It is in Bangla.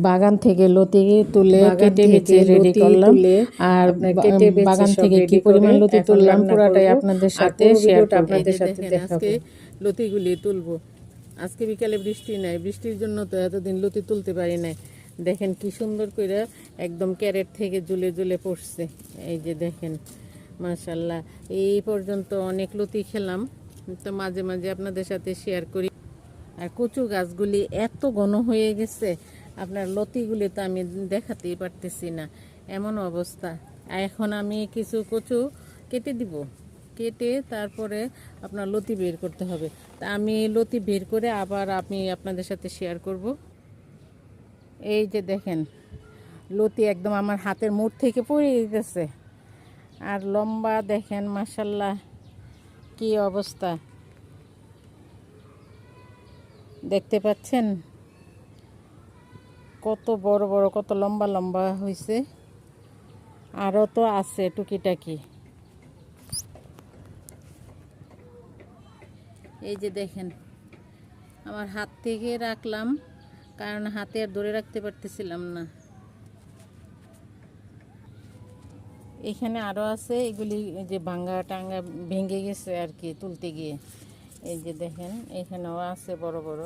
বাগান থেকে লতি তুলে কেটে বেছে রেডি করলাম। আর বাগান থেকে কি পরিমাণ লতি তুললাম পুরাটাই আপনাদের সাথে শেয়ার করব। আজকে লতিগুলি তুলবো। আজকে বিকালে বৃষ্টি নাই, বৃষ্টির জন্য তো এতদিন লতি তুলতে পারি নাই। দেখেন কি সুন্দর করে একদম ক্যারেট থেকে ঝুলে ঝুলে পড়ছে। এই যে দেখেন মাশাআল্লাহ, এই পর্যন্ত অনেক লতি খেলাম, তো মাঝে মাঝে আপনাদের সাথে শেয়ার করি। আর কচু গাছগুলি এত ঘন হয়ে গেছে, আপনার লতিগুলি তো আমি দেখাতেই পারতেছি না, এমন অবস্থা। এখন আমি কিছু কচু কেটে দিব, কেটে তারপরে আপনার লতি বের করতে হবে। তা আমি লতি বের করে আবার আমি আপনাদের সাথে শেয়ার করব। এই যে দেখেন লতি একদম আমার হাতের মুঠ থেকে পড়ে গেছে। আর লম্বা দেখেন মাশাআল্লাহ কি অবস্থা, দেখতে পাচ্ছেন কত বড় বড়, কত লম্বা লম্বা হয়েছে। আরও তো আছে টুকিটাকি। এই যে দেখেন আমার হাত থেকে রাখলাম, কারণ হাতে আর ধরে রাখতে পারতেছিলাম না। এখানে আরও আছে, এগুলি যে ভাঙ্গা টাঙ্গা ভেঙে গেছে আর কি তুলতে গিয়ে। এই যে দেখেন এখানেও আছে বড় বড়।